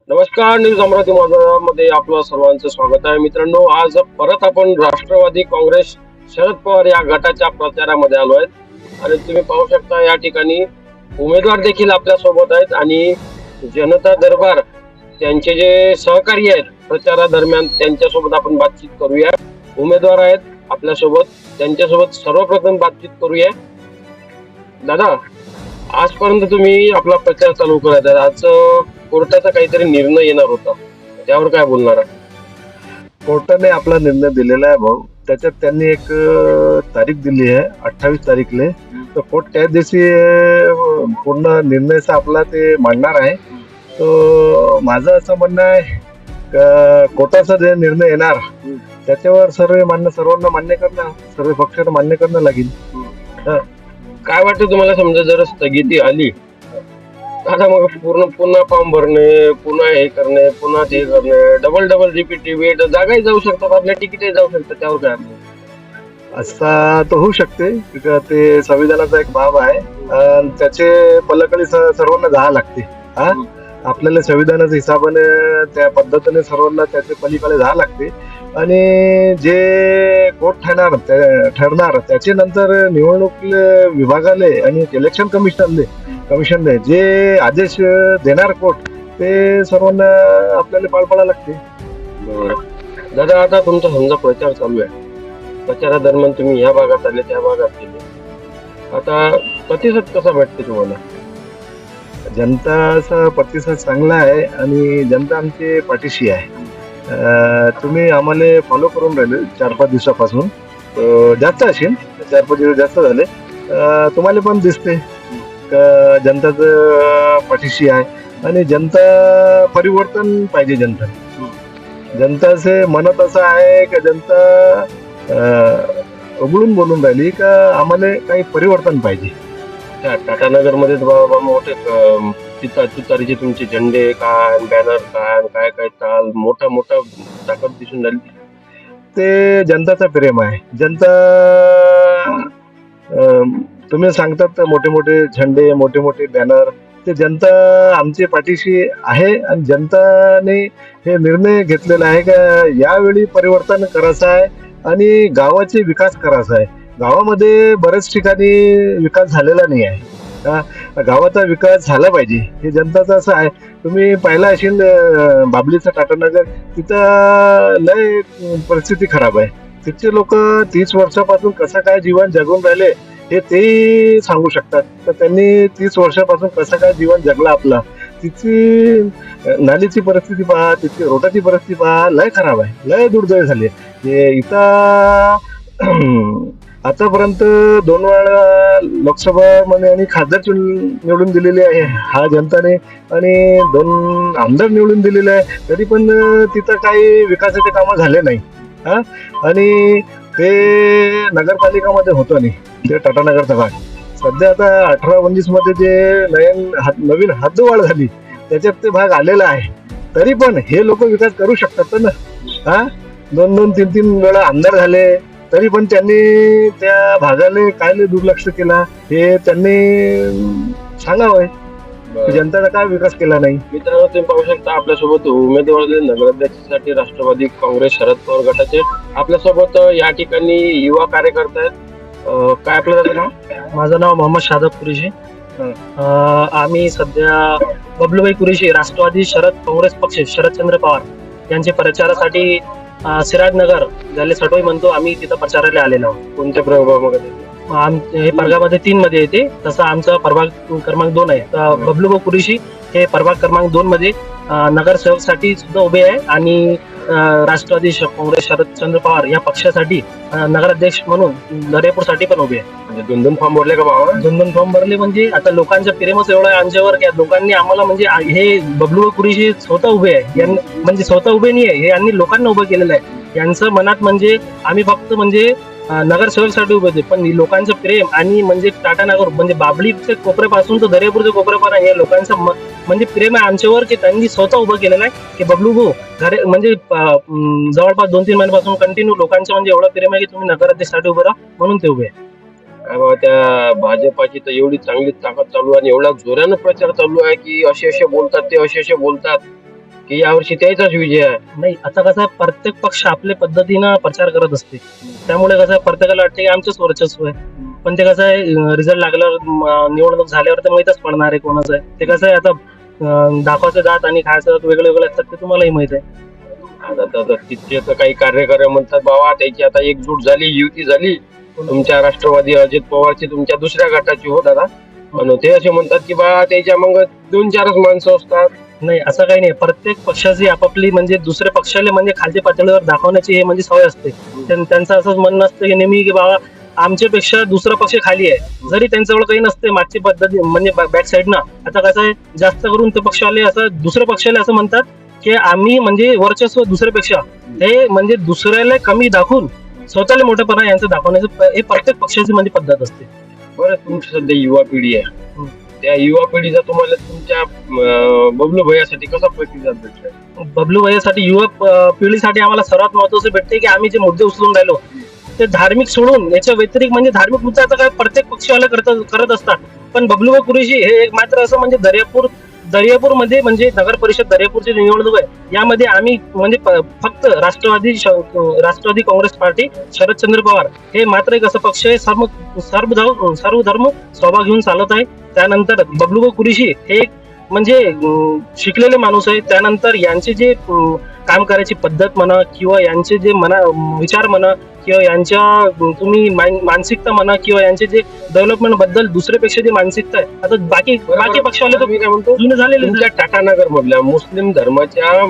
नमस्कार, न्यूज अमरावती मध्ये आपलं सर्वांचं स्वागत आहे. मित्रांनो, आज परत आपण राष्ट्रवादी काँग्रेस शरद पवार या गटाच्या प्रचारामध्ये आलो आहेत आणि तुम्ही पाहू शकता या ठिकाणी उमेदवार देखील आपल्या सोबत आहेत आणि जनता दरबार त्यांचे जे सहकारी आहेत प्रचारादरम्यान त्यांच्यासोबत आपण बातचीत करूया. उमेदवार आहेत आपल्या सोबत, त्यांच्यासोबत सर्वप्रथम बातचीत करूया. दादा, आजपर्यंत तुम्ही आपला प्रचार चालू करत आहे. आज कोर्टाचा काहीतरी निर्णय येणार होता, त्यावर काय बोलणार आहे? कोर्टाने आपला निर्णय दिलेला आहे भाऊ. त्याच्यात त्यांनी एक तारीख दिली आहे 28 तारीखले. तर कोर्ट त्या दिवशी पूर्ण निर्णयाचा आपला ते मांडणार आहे. तो माझं असं म्हणणं आहे का कोर्टाचा जे निर्णय येणार त्याच्यावर सर्वांना मान्य करणं, सर्व पक्षांना मान्य करणं लागेल. काय वाटतं तुम्हाला, समजा जर स्थगिती आली आता मग पुन्हा फॉर्म भरणे, पुन्हा हे करणे, पुन्हा ते करणे, डबल रिपीट जागाही जाऊ शकतात, आपल्या तिकीटही जाऊ शकतात, त्यावर काय? असा तो होऊ शकते. ते संविधानाचा एक भाग आहे आणि त्याचे पलीकडे सर्वांना जावं लागते. हा, आपल्याला संविधानाच्या हिशोबाने त्या पद्धतीने सर्वांना त्याचे पलीकडे जावं लागते आणि जे कोर्ट ठरणार त्याचे नंतर निवडणूक विभागाले आणि इलेक्शन कमिशनने जे आदेश देणार कोर्ट ते सर्वांना आपल्याला पाळ पाडायला लागते. दादा, आता तुमचा समजा प्रचार चालू आहे, प्रचारादरम्यान तुम्ही या भागात आले, त्या भागात गेले, आता प्रतिसाद कसा भेटते तुम्हाला? जनताचा प्रतिसाद चांगला आहे आणि जनता आमची पाठीशी आहे. तुम्ही आम्हाला फॉलो करून राहिले 4-5 दिवसापासून. जास्त असेल, 4-5 दिवस जास्त झाले. तुम्हाला पण दिसते का जनताचं पाठीशी आहे आणि जनता परिवर्तन पाहिजे. जनताचे म्हणत असं आहे की जनता उघडून बोलून राहिली का आम्हाला काही परिवर्तन पाहिजे. टाटानगर मध्ये मोठे तुतारीचे तुमचे झेंडे काय, बॅनर काय काय ताल मोठा ताकद दिसून राहिली. ते जनताचा प्रेम आहे. जनता तुम्ही सांगतात मोठे मोठे झेंडे, मोठे मोठे बॅनर, ते जनता आमची पाठीशी आहे आणि जनताने हे निर्णय घेतलेला आहे का यावेळी परिवर्तन करायचं आहे आणि गावाचे विकास करायचा आहे. गावामध्ये बऱ्याच ठिकाणी विकास झालेला नाही आहे. गावाचा विकास झाला पाहिजे हे जनताचं असं आहे. तुम्ही पाहिलं असेल बाबलीचं टाटानगर, तिथं लय परिस्थिती खराब आहे. तिथचे लोक 30 वर्षापासून कसं काय जीवन जगून राहिले हे ते सांगू शकतात. तर त्यांनी 30 वर्षापासून कसं काय जीवन जगलं आपला. तिथची नालीची परिस्थिती पहा, तिथची रोडाची परिस्थिती पहा, लय खराब आहे, लय दुर्दैव झाली. इथं आतापर्यंत 2 वेळा लोकसभा आणि खासदार निवडून दिलेले आहे हा जनताने आणि 2 आमदार निवडून दिलेले आहे. तरी पण तिथं काही विकासाचे कामं झाले नाही. हा, आणि ते नगरपालिकामध्ये होतं नाही ते टाटानगरचा भाग. सध्या आता 18-19 मध्ये जे नवीन हद्दवाढ झाली त्याच्यात ते भाग आलेला आहे. तरी पण हे लोक विकास करू शकतात ना. हा, 2-2, 3-3 वेळा आमदार झाले तरी पण त्यांनी त्या भागाने काय दुर्लक्ष केला हे त्यांनी सांगावं. जनतेचा काय विकास केला नाही. मित्रांनो, तुम्ही पाहू शकता आपल्यासोबत उमेदवार नगराध्यक्षासाठी राष्ट्रवादी काँग्रेस शरद पवार गटाचे आपल्यासोबत या ठिकाणी युवा कार्यकर्ते आहेत. काय आपलं नाव? माझं नाव मोहम्मद शादब कुरेशी. आम्ही सध्या बबलूभाई कुरेशी राष्ट्रवादी शरद काँग्रेस पक्ष शरदचंद्र पवार यांच्या प्रचारासाठी सिराजनगर ज्याला सटोई म्हणतो, आम्ही तिथं प्रचाराला आलेलो आहोत. कोणत्या प्रभागामध्ये? हे प्रभागामध्ये 3 मध्ये येते, तसं आमचा प्रभाग क्रमांक 2 आहे. तर बबलूभाऊ कुरेशी हे प्रभाग क्रमांक 2 मध्ये नगरसेवकसाठी सुद्धा उभे आहे आणि राष्ट्रवादी काँग्रेस शरदचंद्र पवार या पक्षासाठी नगराध्यक्ष म्हणून दर्यापूरसाठी पण उभे आहे. म्हणजे 2 फॉर्म भरले का बाबा? 2 फॉर्म भरले. म्हणजे आता लोकांचं प्रेमच एवढं आहे आमच्यावर की लोकांनी आम्हाला म्हणजे हे बबलू कुरेशी स्वतः उभे आहे, म्हणजे स्वतः उभे नाही आहे, हे यांनी लोकांना उभं केलेलं आहे. यांचं मनात म्हणजे आम्ही फक्त म्हणजे नगरसेवकसाठी उभे होते, पण लोकांचं प्रेम आणि म्हणजे टाटानगर म्हणजे बाबलीच्या कोपऱ्यापासून तर दर्यापूरच्या कोपऱ्यापर्यंत या लोकांचं म्हणजे प्रेम आहे आमच्यावर की त्यांनी स्वतः उभं केलेलं आहे की बबलू भाऊ म्हणजे जवळपास 2-3 महिन्यापासून कंटिन्यू लोकांचं म्हणजे एवढं प्रेम आहे की तुम्ही नगराध्यक्षासाठी उभं राहा म्हणून ते उभे आहे. काय बाबा, त्या भाजपाची तर एवढी चांगली ताकद चालू आहे आणि एवढ्या जोरानं प्रचार चालू आहे की असे बोलतात, ते असे बोलतात. की यावर्षी त्याचाच विजय आहे? नाही, आता कसं आहे, प्रत्येक पक्ष आपल्या पद्धतीनं प्रचार करत असते. त्यामुळे कसं आहे, प्रत्येकाला वाटते की आमचंच वर्चस्व आहे. पण ते कसं आहे, रिझल्ट लागल्यावर निवडणूक झाल्यावर तर माहीतच पडणार आहे कोणाचं आहे. ते कसं आहे, आता दाखवायचं दात आणि खायचं दात वेगळे वेगळे असतात, ते तुम्हालाही माहित आहे. आता तिथचे तर काही कार्यकर्ते म्हणतात बाबा त्याची आता एकजूट झाली, युती झाली. तुमच्या राष्ट्रवादी अजित पवारची तुमच्या दुसऱ्या गटाची हो दादा, आणि ते असे म्हणतात की बा त्याच्या मग 2-4च माणसं असतात. नाही, असं काही नाही. प्रत्येक पक्षाची आपापली म्हणजे दुसऱ्या पक्षाला म्हणजे खालच्या पातळीवर दाखवण्याची हे म्हणजे सवय असते. त्यांचं असंच म्हणणं असतं की नेहमी की बाबा आमच्यापेक्षा दुसरा पक्ष खाली आहे. जरी त्यांच्याजवळ काही नसते मागची पद्धती म्हणजे बॅक साईडनं. आता कसं आहे, जास्त करून ते पक्षवाले असं दुसऱ्या पक्षाला असं म्हणतात की आम्ही म्हणजे वर्चस्व दुसऱ्यापेक्षा, हे म्हणजे दुसऱ्याला कमी दाखवून स्वतःला मोठेपणा यांचं दाखवण्याचं हे प्रत्येक पक्षाची म्हणजे पद्धत असते. बरं, तुमची सध्या युवा पिढी आहे, त्या युवा पिढीचा तुम्हाला तुमच्या बबलू भैयासाठी कसा प्रतिसाद भेटला? बबलू भैयासाठी युवा पिढीसाठी आम्हाला सर्वात महत्वाचं भेटते की आम्ही जे मुद्दे उचलून राहिलो ते धार्मिक सोडून याच्या व्यतिरिक्त म्हणजे धार्मिक मुद्द्याचा काय प्रत्येक पक्षवाले करत असतात. पण बबलू व कुरेशी हे एक मात्र असं म्हणजे दर्यापूर मध्ये म्हणजे नगर परिषद दर्यापूरची निवडणूक आहे, यामध्ये आम्ही म्हणजे फक्त राष्ट्रवादी काँग्रेस पार्टी शरदचंद्र पवार हे मात्र एक असं पक्ष आहे सर्व धर्म स्वभाव घेऊन चालत आहे. त्यानंतर बबलू व कुरेशी हे एक म्हणजे शिकलेले माणूस आहे. त्यानंतर यांचे जे काम करायची पद्धत म्हणा किंवा यांचे जे विचार म्हणा किंवा यांच्या तुम्ही मानसिकता म्हणा किंवा यांचे जे डेव्हलपमेंट बद्दल दुसऱ्यापेक्षा जी मानसिकता आहे, आता बाकी पक्षाला मी काय म्हणतो, जुने झालेले तुमच्या टाटानगर मधल्या मुस्लिम धर्माच्या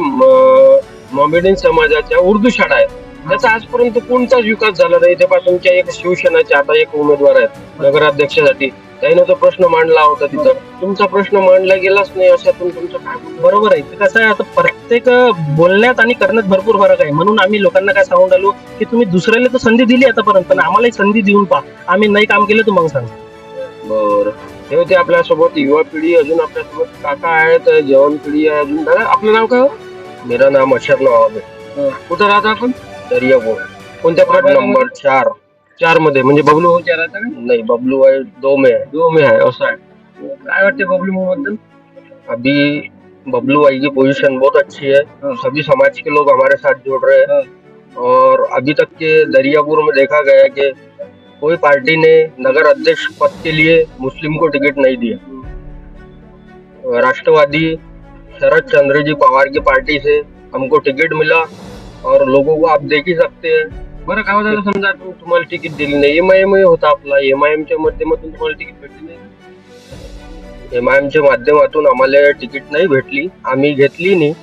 मॉमेडियन समाजाच्या उर्दू शाळा आहेत, त्याचा आजपर्यंत कोणताच विकास झाला नाही. तेव्हा तुमच्या एक शिवसेनाचे आता एक उमेदवार आहेत नगराध्यक्षासाठी, त्याने तो प्रश्न मांडला होता, तिथं तुमचा प्रश्न मांडला गेलाच नाही. अशातून तुमचं काय म्हणणं? बरोबर आहे. कसं आहे, आता प्रत्येक बोलण्यात आणि करण्यात भरपूर फरक आहे. म्हणून आम्ही लोकांना काय सांगून राहिलो की तुम्ही दुसऱ्याला तर संधी दिली आतापर्यंत, पण आम्हाला संधी देऊन पहा. आम्ही नाही काम केलं तर मग सांग. बरं, हे होते आपल्यासोबत युवा पिढी. अजून आपल्यासोबत काका आहेत, जवान पिढी आहे. अजून दादा आपलं नाव काय हो? मेरा नाम अशर नवाब आहे. कुठं राहता आपण? दर्यापूर. कोणत्या प्लॉट? नंबर 4 मध्ये. म्हणजे बबलू भाऊ 4 राहता का? नाही, बबलू भाई 2 में है. असं आहे. काय वाटते बबलू भाऊ बद्दल? अभी बबलू भाई की पोजीशन बहुत अच्छी है. सभी समाज के लोग हमारे साथ जुड़ रहे हैं और अभी तक के दरियापुर में देखा गया है कि कोई पार्टी ने नगर अध्यक्ष पद के लिए मुस्लिम को टिकट नहीं दिया. राष्ट्रवादी शरद चंद्र जी पवार की पार्टी से हमको टिकट मिला और लोगों को आप देख ही सकते हैं. बरं, काय झालं समजा तुम्हाला तिकीट दिली नाही, एमआयएम होता आपला, एमआयएमच्या माध्यमातून तुम्हाला तिकीट भेटली नाही. एमआयएमच्या माध्यमातून आम्हाला तिकीट नाही भेटली, आम्ही घेतली नाही.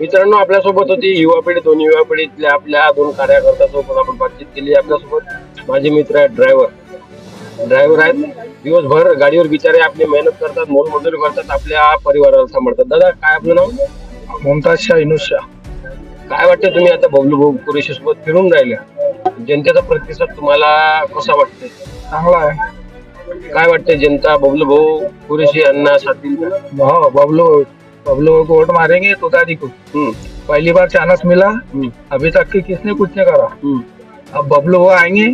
मित्रांनो, आपल्यासोबत होती युवा पिढी, दोन्ही युवा पिढीतल्या आपल्या 2 कार्यकर्त्यांसोबत आपण बातचीत केली. आपल्यासोबत माझे मित्र आहेत, ड्रायव्हर आहेत. दिवसभर गाडीवर बिचारे आपली मेहनत करतात, मोलमजुरी करतात, आपल्या परिवाराला सांभाळतात. दादा, काय आपलं नाव? मुमताज शाह इनुस शाह. काय वाटतं, तुम्ही आता बबलू भाऊ कुरेशी सोबत फिरून राहिल्या, जनतेचा प्रतिसाद तुम्हाला कसा वाटतंय? चांगला आहे. काय वाटतंय, जनता बबलू भाऊ कुरेशी यांना साथ देईल का? हो, बबलू को वोट मारेंगे तो दादी को. पहली बार चांस मिला, अभी तक की किसने कुछ नहीं करा. अब बबलू वो आएंगे,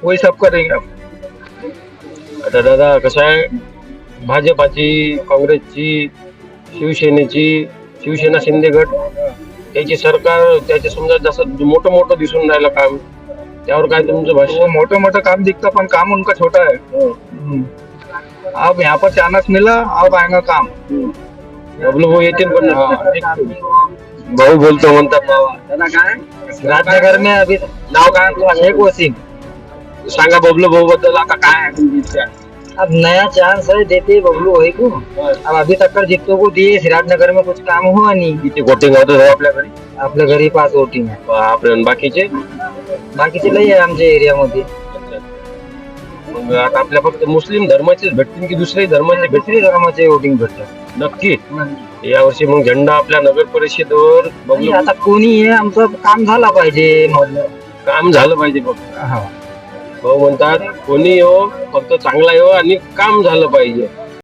वही सब करेंगे. आता दादा, कसं आहे, भाजपाची, काँग्रेसची, शिवसेना शिंदे गट, त्याची सरकार, त्याचे समजा जसं मोठं दिसून राहिलं काम, त्यावर काय तुमचं भाषण? मोठं काम दिखता, पण काम उनका छोटा है. अब यहाँ पर चांस मिला, अब आएगा काम. बबलू भाऊ येतील, पण भाऊ बोलतो म्हणतात. राजनगर में अभी नाव काय? शेख वसीम. सांगा बबलू भाऊ बद्दल आता काय आहे तुमची इच्छा? अब नया चांस है, देते बबलू भाई को. अब अभी तक कर जितों को दिए, सिराजनगर में कुछ काम हुआ नहीं. किती वोटिंग होतं भाऊ आपल्या घरी? आपल्या घरी 5 वोटिंग आहे. आपल्या बाकीचे लई आहे आमच्या एरियामध्ये. मग आता आपल्या फक्त मुस्लिम धर्माचेच भेटतील की दुसऱ्याही धर्माचे दुसरी धर्माचे वोटिंग भेटतात? नक्की. यावर्षी मग झेंडा आपल्या नगर परिषदेवर बबलू. आता कोणी आहे, आमचं काम झाला पाहिजे. काम झालं पाहिजे फक्त. हा. भाऊ म्हणतात कोणी येऊ, फक्त चांगला येऊ आणि काम झालं पाहिजे.